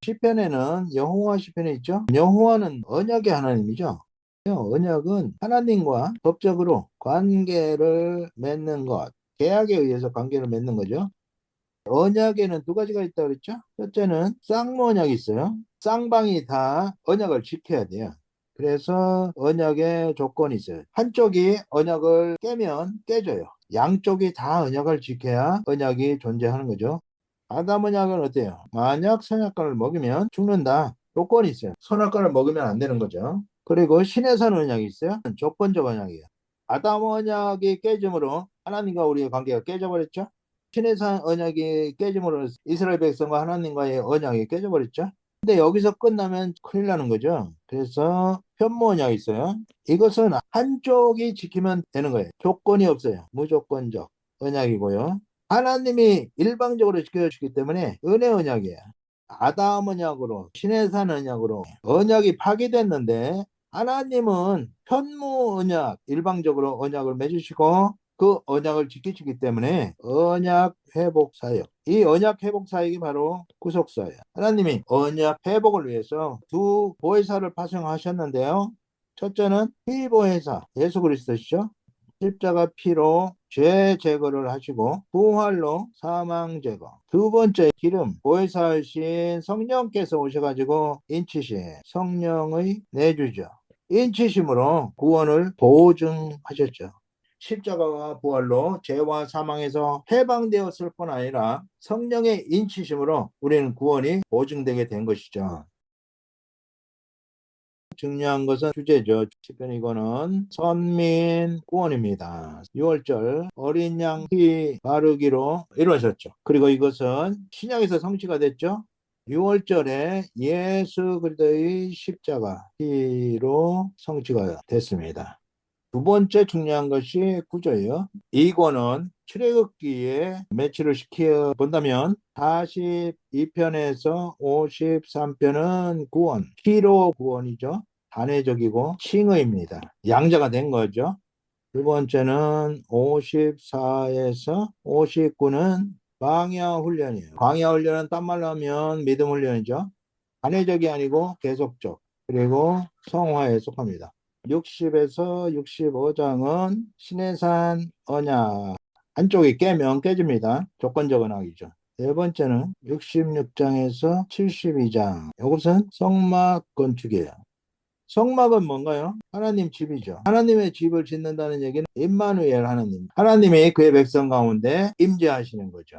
시편에는 여호와 시편에 있죠. 여호와는 언약의 하나님이죠. 언약은 하나님과 법적으로 관계를 맺는 것, 계약에 의해서 관계를 맺는 거죠. 언약에는 두 가지가 있다고 그랬죠. 첫째는 쌍무 언약이 있어요. 쌍방이 다 언약을 지켜야 돼요. 그래서 언약의 조건이 있어요. 한쪽이 언약을 깨면 깨져요. 양쪽이 다 언약을 지켜야 언약이 존재하는 거죠. 아담 언약은 어때요? 만약 선악과를 먹으면 죽는다. 조건이 있어요. 선악과를 먹으면 안 되는 거죠. 그리고 신의 산 언약이 있어요. 조건적 언약이에요. 아담 언약이 깨짐으로 하나님과 우리의 관계가 깨져버렸죠. 신의 산 언약이 깨짐으로 이스라엘 백성과 하나님과의 언약이 깨져버렸죠. 근데 여기서 끝나면 큰일 나는 거죠. 그래서 편무 언약이 있어요. 이것은 한쪽이 지키면 되는 거예요. 조건이 없어요. 무조건적 언약이고요. 하나님이 일방적으로 지켜주기 때문에 은혜 언약이에요. 아담 언약으로 신의 산 언약으로 언약이 파기됐는데 하나님은 편무 언약 일방적으로 언약을 맺으시고 그 언약을 지키시기 때문에 언약 회복 사역, 이 언약 회복 사역이 바로 구속사예요. 하나님이 언약 회복을 위해서 두 보혜사를 파송하셨는데요. 첫째는 피보혜사 예수 그리스도시죠. 십자가 피로 죄 제거를 하시고 부활로 사망 제거. 두 번째 기름 보혜사이신 성령께서 오셔가지고 인치신 성령의 내주죠. 인치심으로 구원을 보증하셨죠. 십자가와 부활로 죄와 사망에서 해방되었을 뿐 아니라 성령의 인치심으로 우리는 구원이 보증되게 된 것이죠. 중요한 것은 주제죠. 시편 이거는 선민 구원입니다. 6월절 어린 양 피 바르기로 이루어졌죠. 그리고 이것은 신약에서 성취가 됐죠. 6월절에 예수 그리스도의 십자가 피로 성취가 됐습니다. 두 번째 중요한 것이 구조예요. 이거는 출애굽기에 매치를 시켜 본다면 42편에서 53편은 구원, 피로 구원이죠. 단회적이고 칭의입니다. 양자가 된 거죠. 두 번째는 54에서 59는 광야 훈련이에요. 광야 훈련은 딴 말로 하면 믿음 훈련이죠. 단회적이 아니고 계속적, 그리고 성화에 속합니다. 60에서 65장은 신해산 언약, 한쪽이 깨면 깨집니다. 조건적 언약이죠. 네 번째는 66장에서 72장, 이것은 성막 건축이에요. 성막은 뭔가요? 하나님 집이죠. 하나님의 집을 짓는다는 얘기는 임마누엘 하나님, 하나님이 그의 백성 가운데 임재하시는 거죠.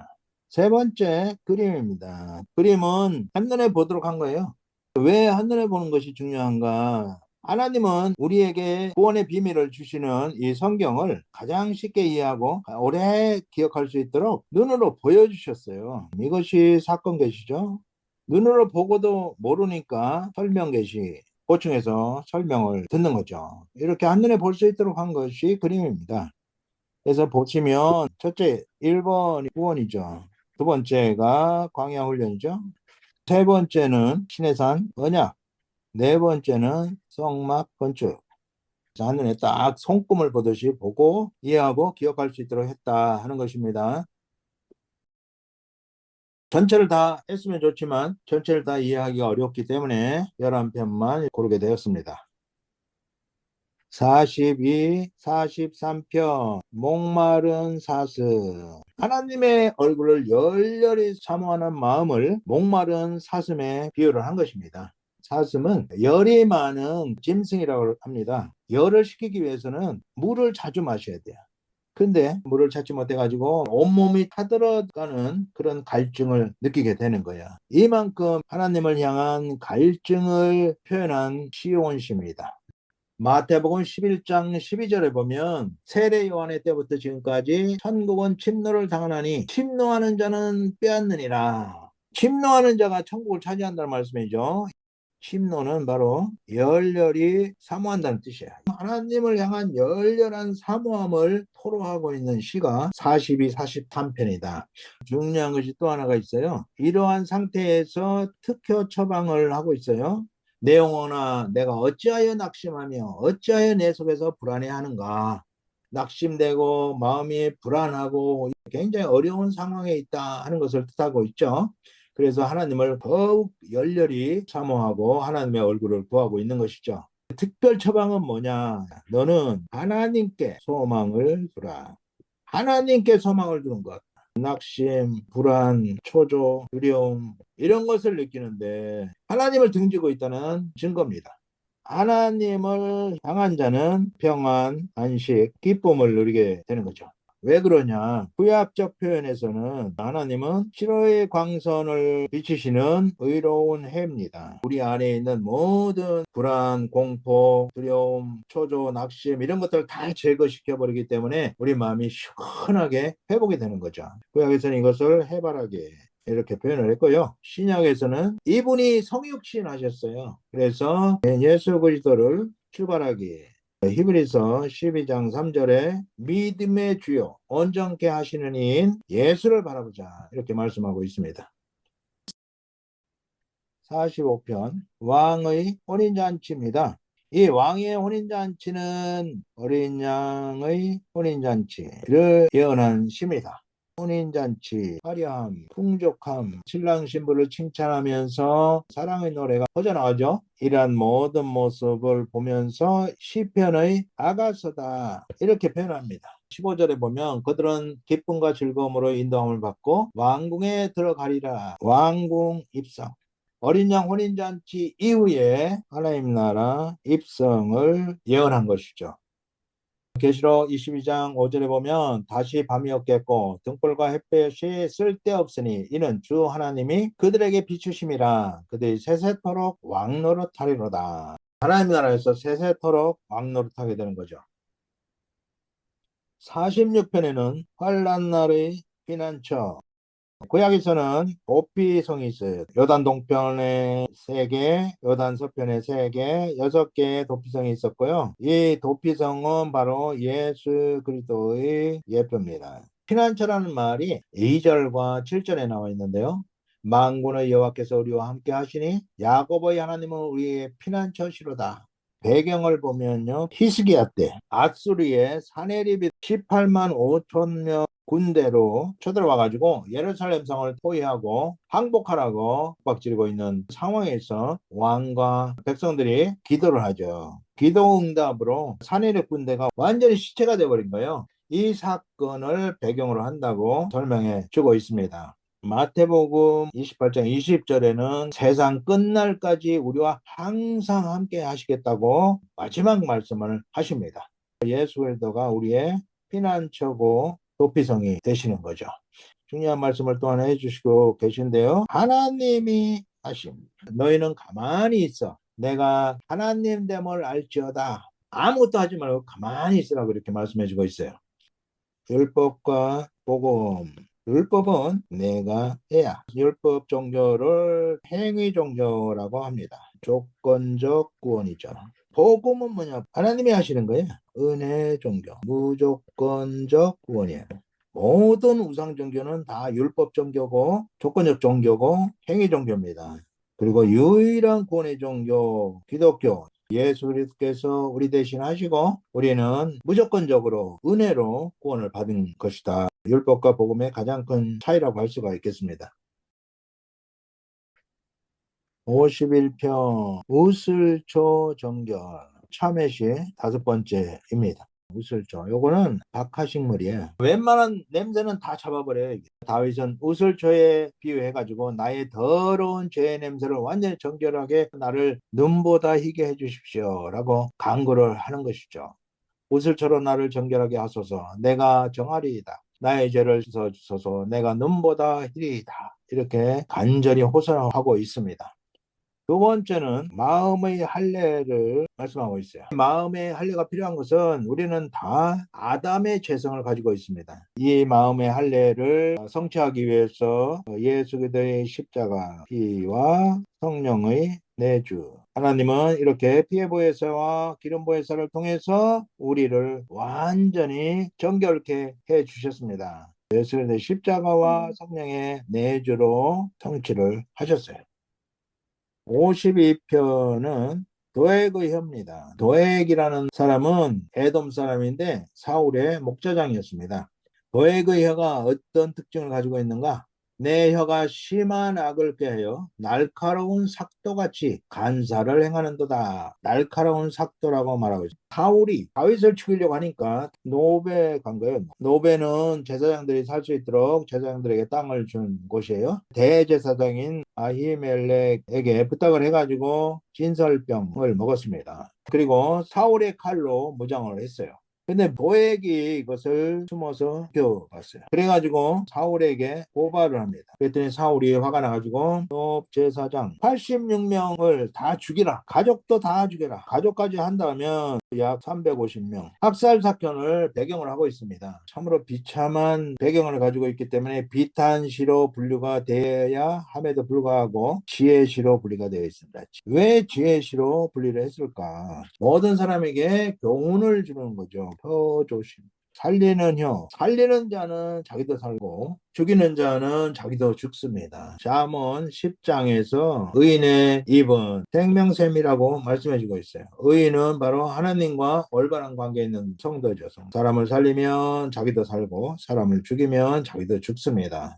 세 번째 그림입니다. 그림은 한눈에 보도록 한 거예요. 왜 한눈에 보는 것이 중요한가? 하나님은 우리에게 구원의 비밀을 주시는 이 성경을 가장 쉽게 이해하고 오래 기억할 수 있도록 눈으로 보여주셨어요. 이것이 사건 계시죠? 눈으로 보고도 모르니까 설명 계시 보충해서 설명을 듣는 거죠. 이렇게 한눈에 볼 수 있도록 한 것이 그림입니다. 그래서 보시면 첫째 1번이 구원이죠. 두 번째가 광야 훈련이죠. 세 번째는 신해산 언약, 네 번째는 성막 건축. 한눈에 딱 손금을 보듯이 보고 이해하고 기억할 수 있도록 했다 하는 것입니다. 전체를 다 했으면 좋지만 전체를 다 이해하기가 어렵기 때문에 11편만 고르게 되었습니다. 42, 43편 목마른 사슴. 하나님의 얼굴을 열렬히 사모하는 마음을 목마른 사슴에 비유를 한 것입니다. 사슴은 열이 많은 짐승이라고 합니다. 열을 식히기 위해서는 물을 자주 마셔야 돼요. 근데 물을 찾지 못해가지고 온몸이 타들어가는 그런 갈증을 느끼게 되는 거야. 이만큼 하나님을 향한 갈증을 표현한 시온시입니다. 마태복음 11장 12절에 보면 세례 요한의 때부터 지금까지 천국은 침노를 당하나니 침노하는 자는 빼앗느니라. 침노하는 자가 천국을 차지한다는 말씀이죠. 침노는 바로 열렬히 사모한다는 뜻이에요. 하나님을 향한 열렬한 사모함을 토로하고 있는 시가 42, 43편이다. 중요한 것이 또 하나가 있어요. 이러한 상태에서 특효 처방을 하고 있어요. 내 영혼아, 내가 어찌하여 낙심하며 어찌하여 내 속에서 불안해하는가. 낙심되고 마음이 불안하고 굉장히 어려운 상황에 있다 하는 것을 뜻하고 있죠. 그래서 하나님을 더욱 열렬히 사모하고 하나님의 얼굴을 구하고 있는 것이죠. 특별 처방은 뭐냐? 너는 하나님께 소망을 두라. 하나님께 소망을 두는 것. 낙심, 불안, 초조, 두려움 이런 것을 느끼는데 하나님을 등지고 있다는 증거입니다. 하나님을 향한 자는 평안, 안식, 기쁨을 누리게 되는 거죠. 왜 그러냐? 구약적 표현에서는 하나님은 시로의 광선을 비치시는 의로운 해입니다. 우리 안에 있는 모든 불안, 공포, 두려움, 초조, 낙심 이런 것들을 다 제거시켜 버리기 때문에 우리 마음이 시원하게 회복이 되는 거죠. 구약에서는 이것을 해바라기 이렇게 표현을 했고요. 신약에서는 이분이 성육신 하셨어요. 그래서 예수 그리스도를 출발하기 히브리서 12장 3절에 믿음의 주요 온전케 하시는 이인 예수를 바라보자 이렇게 말씀하고 있습니다. 45편 왕의 혼인잔치입니다. 이 왕의 혼인잔치는 어린 양의 혼인잔치를 예언한 시입니다. 혼인잔치, 화려함, 풍족함, 신랑 신부를 칭찬하면서 사랑의 노래가 퍼져나가죠. 이러한 모든 모습을 보면서 시편의 아가서다 이렇게 표현합니다. 15절에 보면 그들은 기쁨과 즐거움으로 인도함을 받고 왕궁에 들어가리라. 왕궁 입성. 어린 양 혼인잔치 이후에 하나님 나라 입성을 예언한 것이죠. 계시록 22장 5절에 보면 다시 밤이 없겠고 등불과 햇볕이 쓸데없으니 이는 주 하나님이 그들에게 비추심이라. 그들이 세세토록 왕노릇하리로다. 하나님 나라에서 세세토록 왕노릇하게 되는 거죠. 46편에는 환난 날의 피난처. 구약에서는 도피성이 있어요. 요단 동편에 3개, 요단 서편에 3개, 6개의 도피성이 있었고요. 이 도피성은 바로 예수 그리스도의 예표입니다. 피난처라는 말이 2절과 7절에 나와 있는데요. 만군의 여호와께서 우리와 함께 하시니 야곱의 하나님은 우리의 피난처시로다. 배경을 보면요, 히스기야 때 아수리의 사네립이 18만 5천 명 군대로 쳐들어와가지고 예루살렘 성을 포위하고 항복하라고 윽박지르고 있는 상황에서 왕과 백성들이 기도를 하죠. 기도 응답으로 사네립 군대가 완전히 시체가 되어버린 거예요. 이 사건을 배경으로 한다고 설명해 주고 있습니다. 마태복음 28장 20절에는 세상 끝날까지 우리와 항상 함께 하시겠다고 마지막 말씀을 하십니다. 예수 그리스도가 우리의 피난처고 도피성이 되시는 거죠. 중요한 말씀을 또한 해주시고 계신데요. 하나님이 하심. 너희는 가만히 있어. 내가 하나님 됨을 알지어다. 아무것도 하지 말고 가만히 있으라고 이렇게 말씀해주고 있어요. 율법과 복음. 율법은 내가 해야. 율법 종교를 행위 종교라고 합니다. 조건적 구원이죠. 복음은 뭐냐? 하나님이 하시는 거예요. 은혜 종교. 무조건적 구원이에요. 모든 우상 종교는 다 율법 종교고 조건적 종교고 행위 종교입니다. 그리고 유일한 구원의 종교 기독교. 예수 그리스도께서 우리 대신 하시고 우리는 무조건적으로 은혜로 구원을 받은 것이다. 율법과 복음의 가장 큰 차이라고 할 수가 있겠습니다. 51편 우슬초 정결 참회시 5번째입니다. 우슬초 요거는 박하식물이에요. 웬만한 냄새는 다 잡아버려요. 다윗은 우슬초에 비유해가지고 나의 더러운 죄의 냄새를 완전히 정결하게 나를 눈보다 희게 해주십시오 라고 간구를 하는 것이죠. 우슬초로 나를 정결하게 하소서. 내가 정하리이다. 나의 죄를 씻어주소서. 내가 눈보다 희리이다. 이렇게 간절히 호소하고 있습니다. 두 번째는 마음의 할례를 말씀하고 있어요. 마음의 할례가 필요한 것은 우리는 다 아담의 죄성을 가지고 있습니다. 이 마음의 할례를 성취하기 위해서 예수 그리스도의 십자가 피와 성령의 내주. 하나님은 이렇게 피의 보혜사와 기름 보혜사를 통해서 우리를 완전히 정결케 해 주셨습니다. 예수 그리스도의 십자가와 성령의 내주로 성취를 하셨어요. 52편은 도액의 혀입니다. 도액이라는 사람은 에돔 사람인데 사울의 목자장이었습니다. 도액의 혀가 어떤 특징을 가지고 있는가? 내 혀가 심한 악을 꾀하여 날카로운 삭도같이 간사를 행하는도다. 날카로운 삭도라고 말하고 있습니다. 사울이 다윗을 죽이려고 하니까 노베 간 거예요. 노베는 제사장들이 살 수 있도록 제사장들에게 땅을 준 곳이에요. 대제사장인 아히멜렉에게 부탁을 해가지고 진설병을 먹었습니다. 그리고 사울의 칼로 무장을 했어요. 근데 도액이 이것을 숨어서 겨웠어요. 그래가지고 사울에게 고발을 합니다. 그랬더니 사울이 화가 나가지고 제사장 86명을 다 죽이라. 가족도 다 죽여라. 가족까지 한다면 약 350명. 학살 사건을 배경을 하고 있습니다. 참으로 비참한 배경을 가지고 있기 때문에 비탄시로 분류가 되어야 함에도 불구하고 지혜시로 분리가 되어 있습니다. 왜 지혜시로 분리를 했을까? 모든 사람에게 교훈을 주는 거죠. 조심. 살리는 자는 자기도 살고 죽이는 자는 자기도 죽습니다. 잠언 10장에서 의인의 입은 생명샘이라고 말씀해주고 있어요. 의인은 바로 하나님과 올바른 관계에 있는 성도죠. 사람을 살리면 자기도 살고 사람을 죽이면 자기도 죽습니다.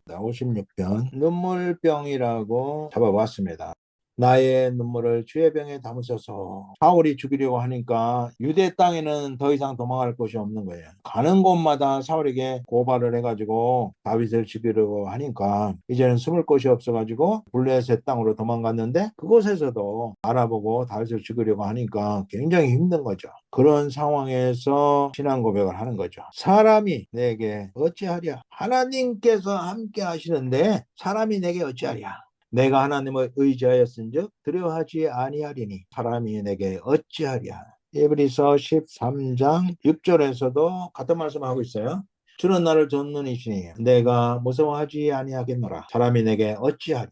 56편 눈물병이라고 잡아봤습니다. 나의 눈물을 주의 병에 담으소서. 사울이 죽이려고 하니까 유대 땅에는 더 이상 도망갈 곳이 없는 거예요. 가는 곳마다 사울에게 고발을 해가지고 다윗을 죽이려고 하니까 이제는 숨을 곳이 없어가지고 블레셋 땅으로 도망갔는데 그곳에서도 알아보고 다윗을 죽이려고 하니까 굉장히 힘든 거죠. 그런 상황에서 신앙 고백을 하는 거죠. 사람이 내게 어찌하랴? 하나님께서 함께 하시는데 사람이 내게 어찌하랴? 내가 하나님을 의지하였은즉 두려워하지 아니하리니 사람이 내게 어찌하랴. 에브리서 13장 6절에서도 같은 말씀을 하고 있어요. 주는 나를 돕는 이시니 내가 무서워하지 아니하겠노라. 사람이 내게 어찌하랴.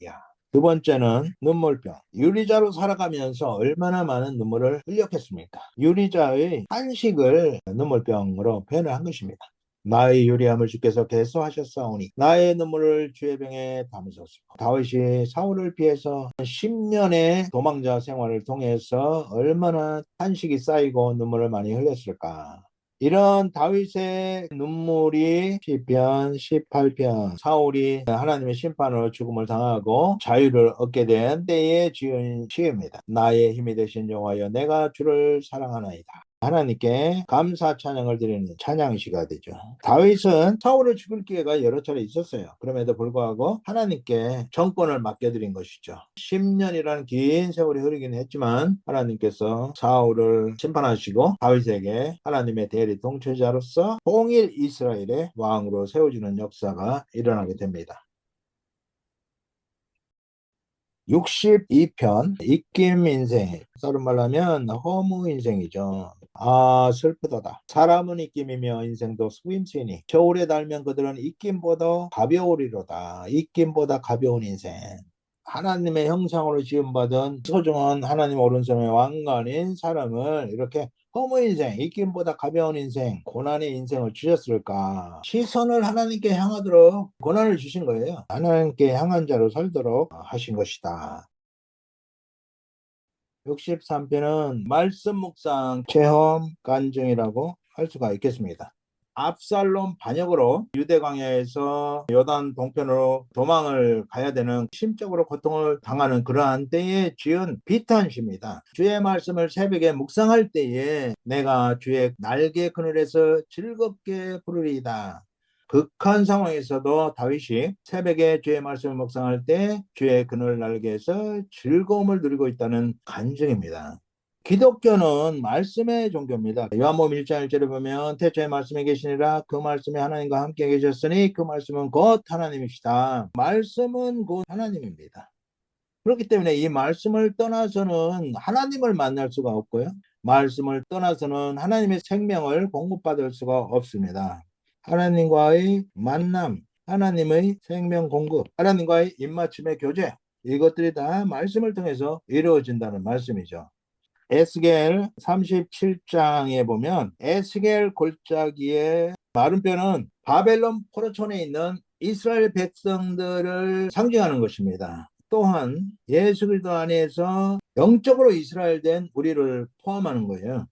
두 번째는 눈물병. 유리자로 살아가면서 얼마나 많은 눈물을 흘렸겠습니까? 유리자의 한식을 눈물병으로 표현을 한 것입니다. 나의 유리함을 주께서 개수하셨사오니 나의 눈물을 주의 병에 담으소서. 다윗이 사울을 피해서 10년의 도망자 생활을 통해서 얼마나 한식이 쌓이고 눈물을 많이 흘렸을까. 이런 다윗의 눈물이 시편 18편 사울이 하나님의 심판으로 죽음을 당하고 자유를 얻게 된 때에 지은 시입니다. 나의 힘이 되신 여호와여 내가 주를 사랑하나이다. 하나님께 감사 찬양을 드리는 찬양시가 되죠. 다윗은 사울을 죽일 기회가 여러 차례 있었어요. 그럼에도 불구하고 하나님께 정권을 맡겨드린 것이죠. 10년이라는 긴 세월이 흐르긴 했지만 하나님께서 사울을 심판하시고 다윗에게 하나님의 대리 통치자로서 통일 이스라엘의 왕으로 세워지는 역사가 일어나게 됩니다. 62편 입김 인생, 다른 말로 하면 허무 인생이죠. 아 슬프도다. 사람은 입김이며 인생도 속임수이니 겨울에 달면 그들은 입김보다 가벼우리로다. 입김보다 가벼운 인생. 하나님의 형상으로 지음받은 소중한 하나님 오른손의 왕관인 사람을 이렇게 허무 인생, 입김보다 가벼운 인생, 고난의 인생을 주셨을까? 시선을 하나님께 향하도록 고난을 주신 거예요. 하나님께 향한 자로 살도록 하신 것이다. 63편은 말씀 묵상 체험 간증이라고 할 수가 있겠습니다. 압살롬 반역으로 유대 광야에서 요단 동편으로 도망을 가야 되는 심적으로 고통을 당하는 그러한 때에 지은 비탄시입니다. 주의 말씀을 새벽에 묵상할 때에 내가 주의 날개 그늘에서 즐겁게 부르리이다. 극한 상황에서도 다윗이 새벽에 주의 말씀을 묵상할 때 주의 그늘 날개에서 즐거움을 누리고 있다는 간증입니다. 기독교는 말씀의 종교입니다. 요한복음 1장 1절에 보면 태초에 말씀이 계시니라 그 말씀이 하나님과 함께 계셨으니 그 말씀은 곧 하나님이시다. 말씀은 곧 하나님입니다. 그렇기 때문에 이 말씀을 떠나서는 하나님을 만날 수가 없고요. 말씀을 떠나서는 하나님의 생명을 공급받을 수가 없습니다. 하나님과의 만남, 하나님의 생명 공급, 하나님과의 입맞춤의 교제, 이것들이 다 말씀을 통해서 이루어진다는 말씀이죠. 에스겔 37장에 보면 에스겔 골짜기의 마른뼈는 바벨론 포로촌에 있는 이스라엘 백성들을 상징하는 것입니다. 또한 예수 그리스도 안에서 영적으로 이스라엘 된 우리를 포함하는 거예요.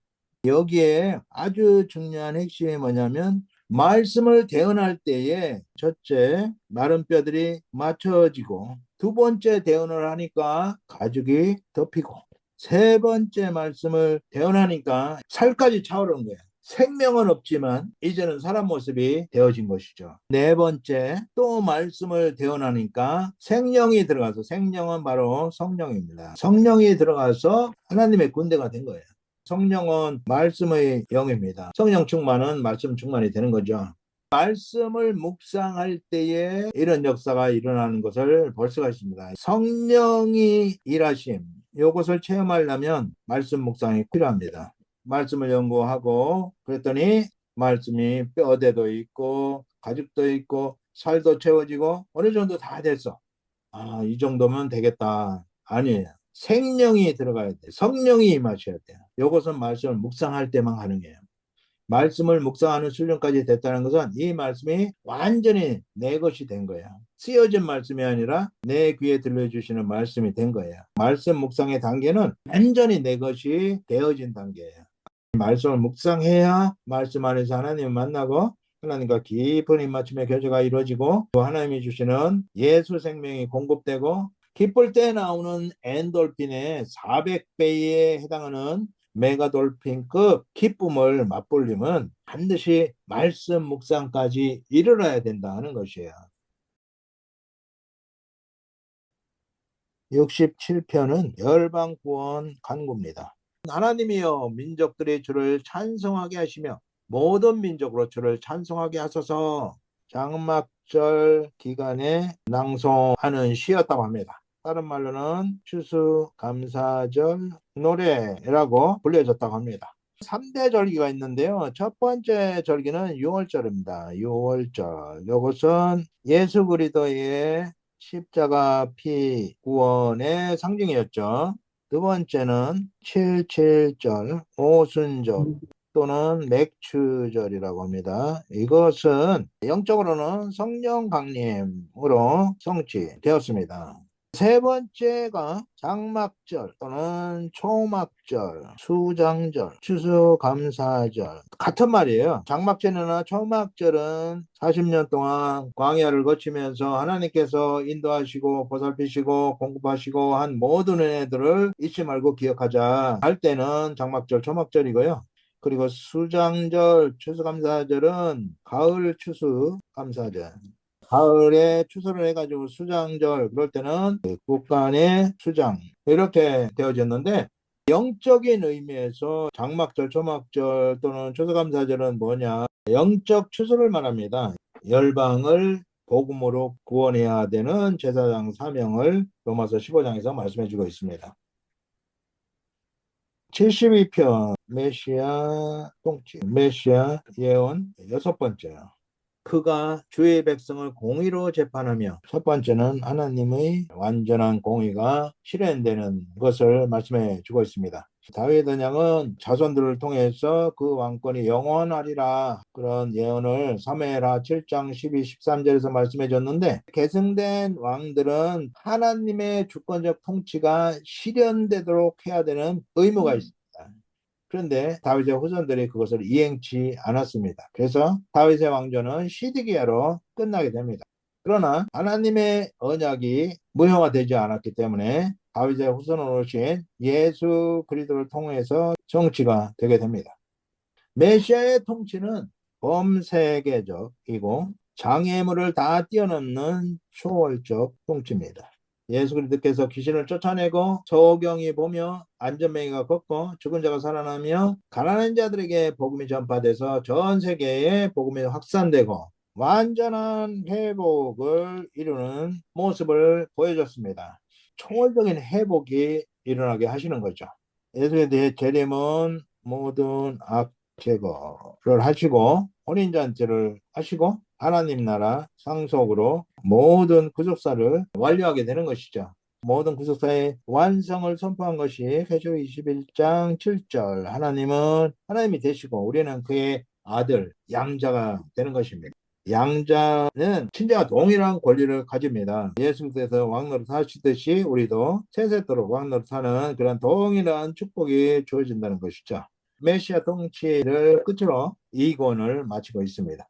여기에 아주 중요한 핵심이 뭐냐면 말씀을 대언할 때에 첫째, 마른 뼈들이 맞춰지고, 두 번째 대언을 하니까 가죽이 덮이고, 세 번째 말씀을 대언하니까 살까지 차오르는 거예요. 생명은 없지만 이제는 사람 모습이 되어진 것이죠. 네 번째, 또 말씀을 대언하니까 생명이 들어가서, 생명은 바로 성령입니다. 성령이 들어가서 하나님의 군대가 된 거예요. 성령은 말씀의 영입니다. 성령 충만은 말씀 충만이 되는 거죠. 말씀을 묵상할 때에 이런 역사가 일어나는 것을 볼 수가 있습니다. 성령이 일하심, 이것을 체험하려면 말씀 묵상이 필요합니다. 말씀을 연구하고 그랬더니 말씀이 뼈대도 있고 가죽도 있고 살도 채워지고 어느 정도 다 됐어. 아, 이 정도면 되겠다. 아니에요. 생명이 들어가야 돼. 성령이 임하셔야 돼요. 이것은 말씀을 묵상할 때만 가능해요. 말씀을 묵상하는 수준까지 됐다는 것은 이 말씀이 완전히 내 것이 된 거예요. 쓰여진 말씀이 아니라 내 귀에 들려주시는 말씀이 된 거예요. 말씀 묵상의 단계는 완전히 내 것이 되어진 단계예요. 말씀을 묵상해야 말씀 안에서 하나님을 만나고 하나님과 깊은 입맞춤의 교제가 이루어지고 또 하나님이 주시는 예수 생명이 공급되고 기쁠 때 나오는 엔돌핀의 400배에 해당하는 메가돌핀급 기쁨을 맛보려면 반드시 말씀 묵상까지 이르러야 된다는 것이에요. 67편은 열방구원 간구입니다. 하나님이여 민족들이 주를 찬송하게 하시며 모든 민족으로 주를 찬송하게 하소서. 장막절 기간에 낭송하는 시였다고 합니다. 다른 말로는 추수감사절 노래라고 불려졌다고 합니다. 3대 절기가 있는데요. 첫 번째 절기는 6월절입니다. 6월절. 이것은 예수 그리스도의 십자가 피 구원의 상징이었죠. 두 번째는 77절, 오순절 또는 맥추절이라고 합니다. 이것은 영적으로는 성령 강림으로 성취되었습니다. 세 번째가 장막절 또는 초막절, 수장절, 추수감사절 같은 말이에요. 장막절이나 초막절은 40년 동안 광야를 거치면서 하나님께서 인도하시고 보살피시고 공급하시고 한 모든 은혜들을 잊지 말고 기억하자 할 때는 장막절, 초막절이고요. 그리고 수장절, 추수감사절은 가을 추수감사절. 가을에 추수를 해가지고 수장절 그럴 때는 국간의 수장 이렇게 되어졌는데 영적인 의미에서 장막절, 초막절 또는 추수감사절은 뭐냐? 영적 추수를 말합니다. 열방을 복음으로 구원해야 되는 제사장 사명을 로마서 15장에서 말씀해주고 있습니다. 72편 메시아 통치, 메시아 예언 여섯 번째요. 그가 주의 백성을 공의로 재판하며 첫 번째는 하나님의 완전한 공의가 실현되는 것을 말씀해 주고 있습니다. 다윗 언약은 자손들을 통해서 그 왕권이 영원하리라 그런 예언을 사무엘하 7장 12, 13절에서 말씀해 줬는데 계승된 왕들은 하나님의 주권적 통치가 실현되도록 해야 되는 의무가 있습니다. 그런데 다윗의 후손들이 그것을 이행치 않았습니다. 그래서 다윗의 왕조는 시드기야로 끝나게 됩니다. 그러나 하나님의 언약이 무효화되지 않았기 때문에 다윗의 후손으로 오신 예수 그리스도를 통해서 정치가 되게 됩니다. 메시아의 통치는 범세계적이고 장애물을 다 뛰어넘는 초월적 통치입니다. 예수 그리스도께서 귀신을 쫓아내고 소경이 보며 안전뱅이가 걷고 죽은 자가 살아나며 가난한 자들에게 복음이 전파돼서 전 세계에 복음이 확산되고 완전한 회복을 이루는 모습을 보여줬습니다. 초월적인 회복이 일어나게 하시는 거죠. 예수에 대해 재림은 모든 악 제거를 하시고 혼인잔치를 하시고 하나님 나라 상속으로 모든 구속사를 완료하게 되는 것이죠. 모든 구속사의 완성을 선포한 것이 회조 21장 7절 하나님은 하나님이 되시고 우리는 그의 아들 양자가 되는 것입니다. 양자는 친자와 동일한 권리를 가집니다. 예수께서 왕노릇 하시듯이 우리도 세세토록 왕노릇 하는 그런 동일한 축복이 주어진다는 것이죠. 메시아 통치를 끝으로 이권을 마치고 있습니다.